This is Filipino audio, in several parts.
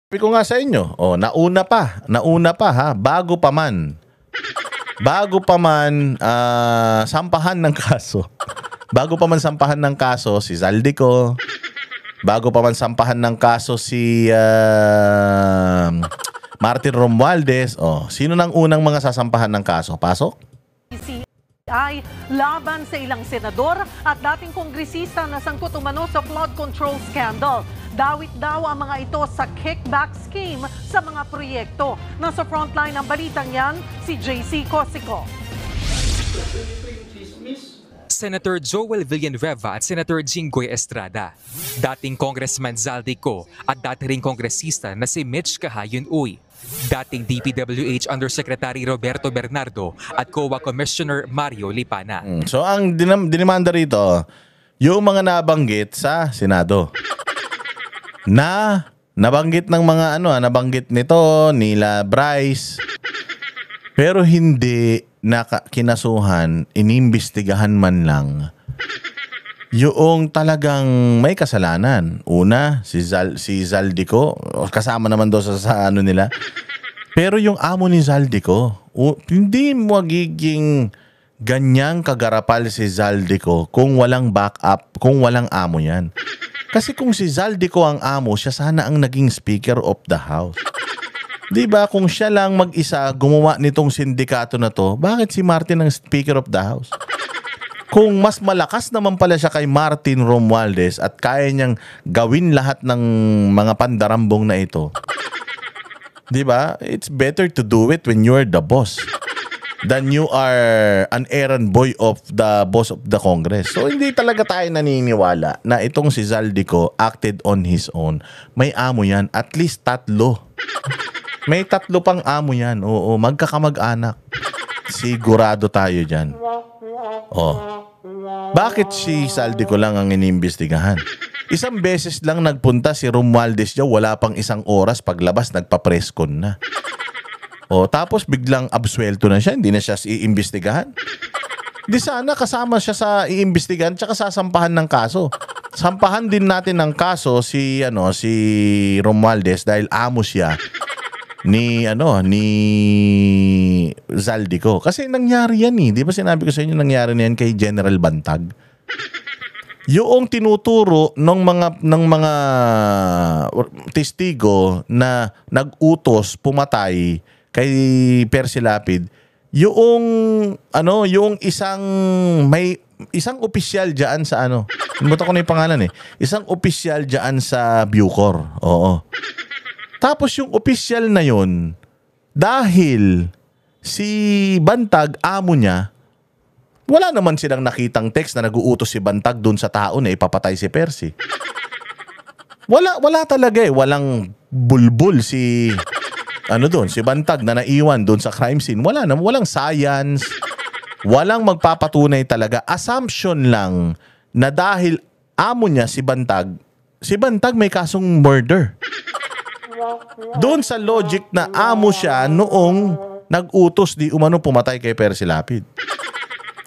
Sabi ko nga sa inyo, nauna pa ha, bago pa man sampahan ng kaso. Bago pa man sampahan ng kaso si Zaldico, bago pa man sampahan ng kaso si Martin Romualdez, sino nang unang mga sasampahan ng kaso? Pasok? Ay laban sa ilang senador at dating kongresista na sangkot umano sa flood control scandal. Dawit daw ang mga ito sa kickback scheme sa mga proyekto. Nasa frontline ng balitang yan, si JC Cosico. Senator Joel Villanueva at Senator Jinggoy Estrada. Dating Congressman Zaldico at dati ring kongresista na si Mitch Cahayon-Uy. Dating DPWH Undersecretary Roberto Bernardo at COA Commissioner Mario Lipana. So ang dinimanda rito, yung mga nabanggit sa Senado. Nabanggit ng mga nabanggit nito nila Bryce. Pero hindi kinasuhan, inimbestigahan man lang yung talagang may kasalanan. Una, si Zaldico, kasama naman doon sa nila. Pero yung amo ni Zaldico, hindi magiging ganyang kagarapal si Zaldico kung walang backup, kung walang amo yan. Kasi kung si Zaldico ang amo, siya sana ang naging Speaker of the House. Diba, kung siya lang mag-isa gumawa nitong sindikato na to, bakit si Martin ang Speaker of the House? Kung mas malakas naman pala siya kay Martin Romualdez at kaya niyang gawin lahat ng mga pandarambong na ito, diba, it's better to do it when you're the boss than you are an errand boy of the boss of the Congress. So hindi talaga tayo naniniwala na itong si Zaldico acted on his own. May amo yan, at least 3. May 3 pang amo yan. Oo, magkakamag-anak. Sigurado tayo dyan. Bakit si Zaldico lang ang inimbestigahan? Isang beses lang nagpunta si Romualdez dyan, wala pang 1 oras, paglabas nagpa-presscon na. Tapos biglang absuelto na siya, hindi na siya iimbestigahan. Di sana kasama siya sa iimbestigahan tsaka sasampahan ng kaso. Sampahan din natin ng kaso si Romualdez dahil amo siya ni Zaldico. Kasi nangyari yan eh. Di ba sinabi ko sa inyo nangyari na yan kay General Bantag? Yung tinuturo ng mga testigo na nag-utos pumatay kay Percy Lapid, yung isang opisyal diyan sa Limutan ko na yung pangalan eh. Isang opisyal diyan sa Bucor. Oo. Tapos yung opisyal na yun, dahil si Bantag, amo niya, wala naman silang nakitang text na nag-uutos si Bantag dun sa tao na ipapatay si Percy. Wala talaga eh. Walang bulbul si si Bantag na naiwan dun sa crime scene. Walang science. Walang magpapatunay talaga. Assumption lang na dahil amo niya si Bantag may kasong murder. Doon sa logic na amo siya noong nag-utos di umano pumatay kay Percy Lapid.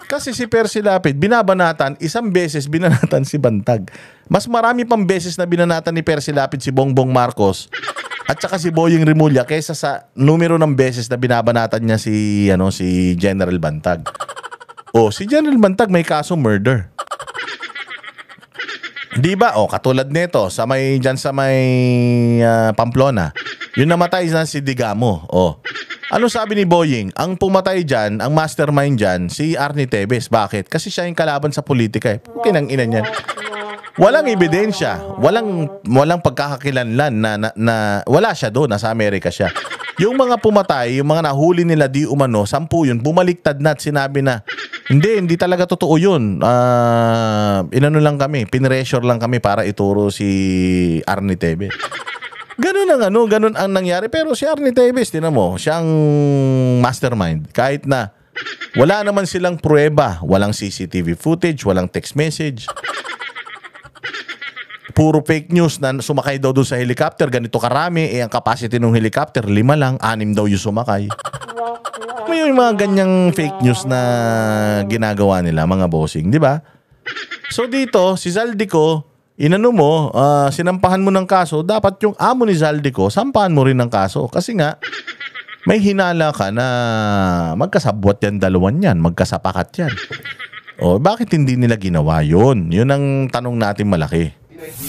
Kasi si Percy Lapid, binabanatan, 1 beses binanatan si Bantag. Mas marami pang beses na binanatan ni Percy Lapid si Bongbong Marcos at saka si Boying Rimulya kaysa sa numero ng beses na binabanatan niya si General Bantag. Si General Bantag may kasong murder. Di ba? Katulad nito sa may Pamplona. Yung namatay na si Digamo. Ano sabi ni Boying? Ang pumatay diyan, ang mastermind diyan, si Arnie Tevez. Bakit? Kasi siya yung kalaban sa politika eh. Kinang ina niyan. Walang ebidensya, walang pagkakakilanlan na wala siya doon, nasa Amerika siya. Yung mga pumatay, yung mga nahuli nila di umano, 10 yun, bumaliktad na at sinabi na hindi talaga totoo yun. Pinressure lang kami para ituro si Arnie Tevez. Ganun ang nangyari. Pero si Arnie Tevez, tinan mo, siyang mastermind. Kahit na wala naman silang pruweba, walang CCTV footage, walang text message. Puro fake news na sumakay daw doon sa helicopter, ganito karami, ang capacity ng helicopter, 5 lang, 6 daw yung sumakay. May yung mga ganyang fake news na ginagawa nila, mga bossing, di ba? So dito, si Zaldico, inano mo, sinampahan mo ng kaso, dapat yung amo ni Zaldico, sampahan mo rin ng kaso. Kasi nga, may hinala ka na magkasabwat yan, dalawan yan, magkasapakat yan. O, bakit hindi nila ginawa yun? Yun ang tanong natin malaki.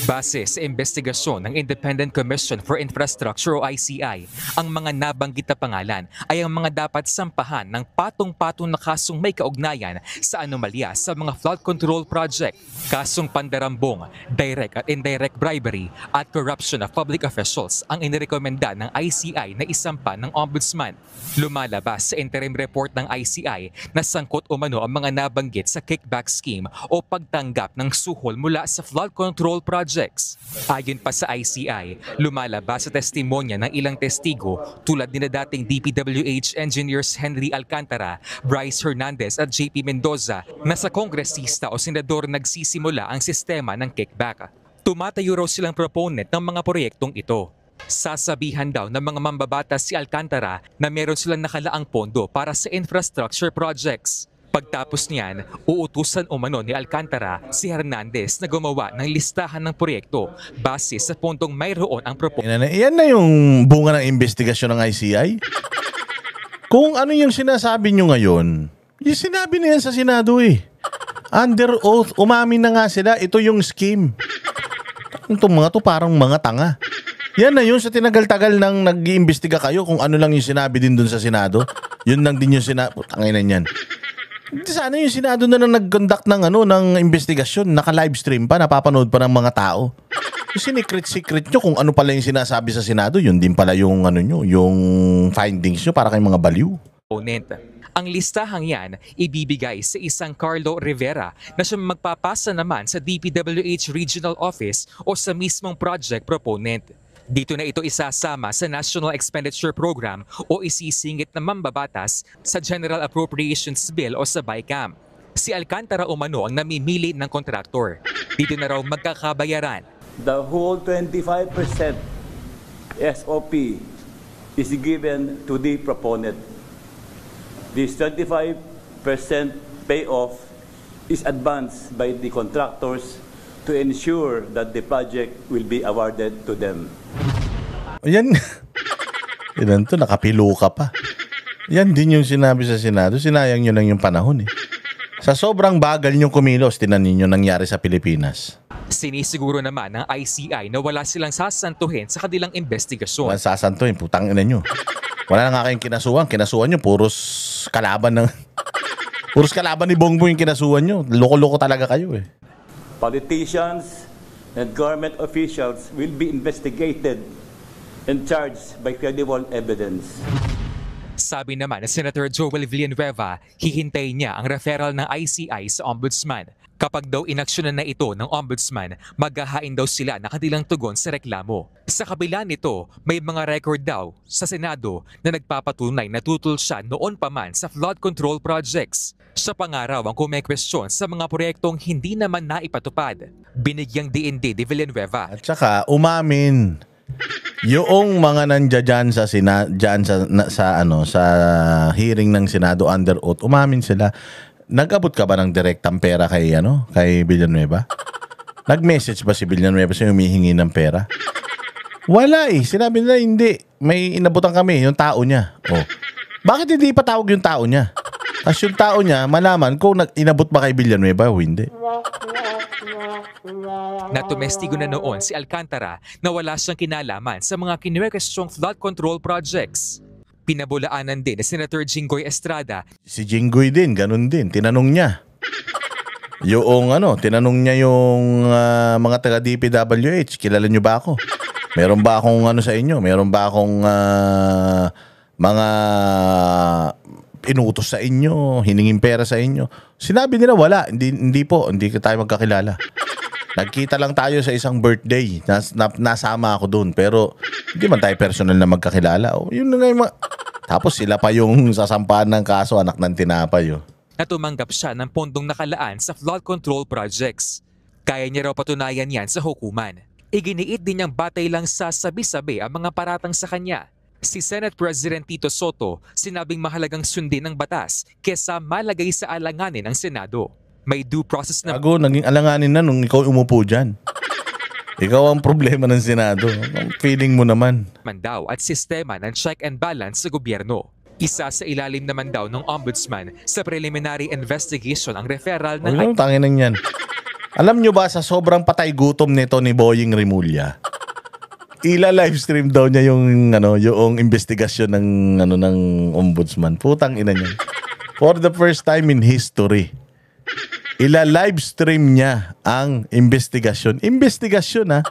Base sa investigasyon ng Independent Commission for Infrastructure o ICI, ang mga nabanggit na pangalan ay ang mga dapat sampahan ng patong-patong na kasong may kaugnayan sa anomalya sa mga flood control project, kasong pandarambong, direct at indirect bribery at corruption of public officials ang inirekomenda ng ICI na isampa ng Ombudsman. Lumalabas sa interim report ng ICI na sangkot umano ang mga nabanggit sa kickback scheme o pagtanggap ng suhol mula sa flood control projects. Ayon pa sa ICI, lumalabas sa testimonya ng ilang testigo tulad ni na dating DPWH engineers Henry Alcantara, Bryce Hernandez at JP Mendoza na sa kongresista o senador nagsisimula ang sistema ng kickback. Tumatayo raw silang proponent ng mga proyektong ito. Sasabihan daw ng mga mambabatas si Alcantara na meron silang nakalaang pondo para sa infrastructure projects. Pagtapos niyan, uutusan umano ni Alcantara si Hernandez na gumawa ng listahan ng proyekto base sa pondong mayroon ang proposal. Yan na yung bunga ng investigasyon ng ICI. Kung ano yung sinasabi nyo ngayon, yung sinabi na yan sa Senado eh. Under oath, umamin na nga sila, ito yung scheme. Itong mga to parang mga tanga. Yan na yun sa tinagal-tagal nang nag-iimbestiga kayo kung ano lang yung sinabi din dun sa Senado. Yun lang din yung sinabi. Tangay na yan. Sana yung Senado na nag-conduct ng ng investigasyon, naka-livestream pa, napapanood pa ng mga tao. Sinikret-secret nyo kung ano pala yung sinasabi sa Senado, yun din pala yung nyo, yung findings nyo para kayong mga baliw. Ang listahang yan ibibigay sa isang Carlo Rivera na siya magpapasa naman sa DPWH Regional Office o sa mismong project proponent. Dito na ito isasama sa National Expenditure Program o isisingit na mambabatas sa General Appropriations Bill o sa BICAM. Si Alcantara umano ang namimili ng kontraktor. Dito na raw magkakabayaran. The whole 25% SOP is given to the proponent. This 25% payoff is advanced by the contractors to ensure that the project will be awarded to them. Yan. Yan to, nakapilo ka pa. Yan din yung sinabi sa Senado. Sinayang nyo lang yung panahon eh. Sa sobrang bagal nyo kumilos, tinan ninyo nangyari sa Pilipinas. Sinisiguro naman ng ICI na wala silang sasantuhin sa kanilang investigasyon. Walang sasantuhin, putang ina nyo. Wala na nga kayong kinasuhan. Kinasuhan nyo, puros kalaban ng... puros kalaban ni Bongbong yung kinasuhan nyo. Loko-loko talaga kayo eh. Politicians and government officials will be investigated and charged by credible evidence. Sabi naman ni Senator Joel Villanueva, hihintayin niya ang referral ng ICI sa Ombudsman. Kapag daw inaksyonan na ito ng Ombudsman, maghahain daw sila ng kanilang tugon sa reklamo. Sa kabila nito, may mga record daw sa Senado na nagpapatunay na tutol siya noon pa man sa flood control projects. Sa pangaraw ang kumekwestiyon sa mga proyektong hindi naman naipatupad. Binigyang DND de Villanueva. At saka, umamin. Yung mga nandiyan sa sa hearing ng Senado under oath, umamin sila. Nag-abot ka ba ng direktang pera kay Villanueva? Nag-message ba si Villanueva sa humihingi ng pera? Wala eh. Sinabi nila hindi. May inabutan kami, yung tao niya. Oh. Bakit hindi patawag yung tao niya? Tapos yung tao niya, malaman kung inabot ba kay Villanueva o hindi. Natumestigo na noon si Alcantara na wala siyang kinalaman sa mga kinuwekwestiyong flood control projects. Pinabulaanan din ni Senator Jinggoy Estrada. Si Jinggoy din, ganun din. Tinanong niya. Tinanong niya yung mga taga DPWH, kilala niyo ba ako? Meron ba akong sa inyo? Meron ba akong mga inutos sa inyo, hiningin pera sa inyo? Sinabi nila wala, hindi tayo magkakilala. Nagkita lang tayo sa isang birthday, nasama ako doon, pero hindi man tayo personal na magkakilala. Yun na nga tapos sila pa yung sasampahan ng kaso, anak ng tinapay. Na tumanggap siya ng pondong nakalaan sa flood control projects. Kaya niya raw patunayan yan sa hukuman. Iginiit din niyang batay lang sa sabi-sabi ang mga paratang sa kanya. Si Senate President Tito Soto sinabing mahalagang sundin ng batas kesa malagay sa alanganin ng Senado. May due process na... Naging alanganin na nung ikaw umupo dyan. Ikaw ang problema ng Senado. Ang feeling mo naman. Daw at sistema ng check and balance sa gobyerno. Isa sa ilalim naman daw ng ombudsman sa preliminary investigation ang referral ng Ano tanginan yan? Alam nyo ba sa sobrang patay gutom nito ni Boying Rimulya, ila-livestream daw niya yung investigasyon ng ombudsman. Putang ina niya. For the first time in history, ila-livestream niya ang investigasyon. Investigasyon ha.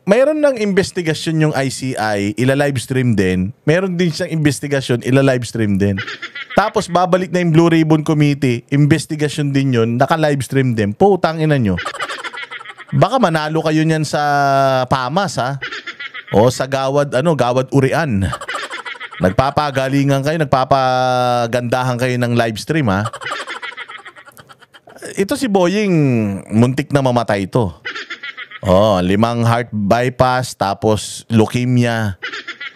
Mayroon ng investigasyon yung ICI, ila-livestream din. Mayroon din siyang investigasyon, ila-livestream din. Tapos babalik na yung Blue Ribbon Committee, investigasyon din yun, naka-livestream din. Putang ina nyo. Baka manalo kayo niyan sa PAMAS ha. O sa Gawad Urian. Nagpapagalingan kayo, nagpapagandahan kayo ng livestream ha. Ito si Boying, muntik na mamatay ito. 5 heart bypass, tapos leukemia,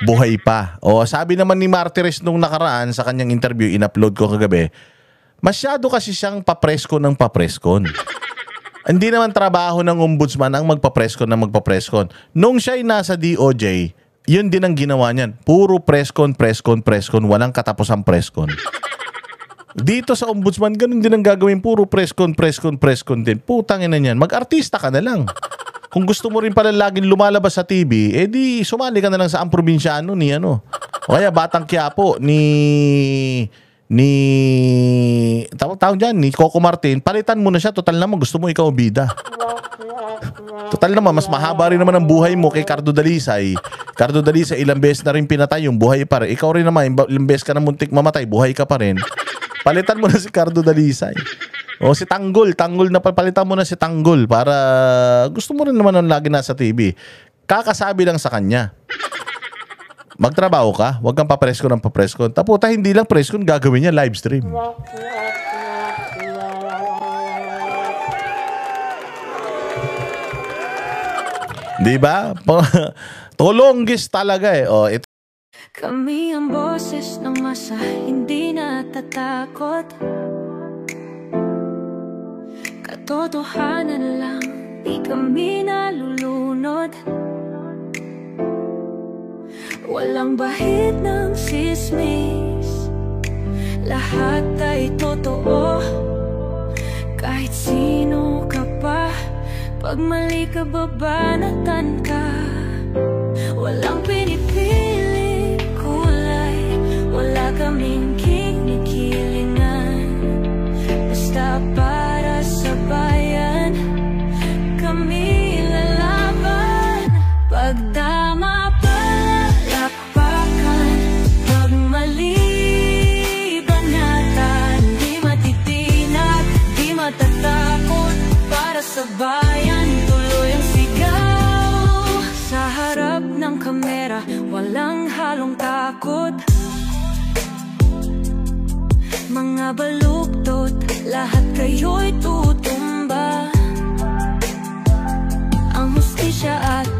buhay pa. Sabi naman ni Martires nung nakaraan sa kanyang interview, in-upload ko kagabi, masyado kasi siyang papreskon ng papreskon. Hindi naman trabaho ng ombudsman ang magpapreskon ng magpapreskon. Nung siya'y nasa DOJ, yun din ang ginawa niyan. Puro preskon, walang katapusang preskon. Dito sa ombudsman, ganun din ang gagawin. Puro preskon din. Putang ina niyan. Mag-artista ka na lang. Kung gusto mo rin pala laging lumalabas sa TV, di sumali ka na lang sa ang probinsyano ni O kaya Batang Quiapo tawag dyan, ni Coco Martin, palitan mo na siya. Total naman, gusto mo ikaw bida. Total naman, mas mahaba rin naman ang buhay mo kay Cardo Dalisay. Cardo Dalisay, ilang beses na rin pinatay yung buhay pa rin. Ikaw rin naman, ilang beses ka na muntik mamatay, buhay ka pa rin. Palitan mo na si Cardo Dalisay. Si Tanggol na palitan mo na si Tanggol para gusto mo rin naman ang lagi nasa TV. Kakasabi lang sa kanya, magtrabaho ka, huwag kang papreskon ng papreskon. Taputa, hindi lang preskon, gagawin niya live stream. Diba? Tulonggis talaga ito. Kami ang boses ng masa, hindi natatakot. Katotohanan lang, di kami nalulunod. Walang bahid ng sismis, lahat ay totoo. Kahit sino ka pa, pag mali ka babanatan ka. Walang pinipili kulay, wala kaming kinikilingan. Basta para sa bayan, kami lalaban. Pagtama palakpakan, pag mali banatan. Di matitinag, di matatakot. Para sa bayan, tuloy ang sigaw. Sa harap ng kamera, walang halong takot. Mga baluktot, lahat kayo'y tutumba. Ang hustisya at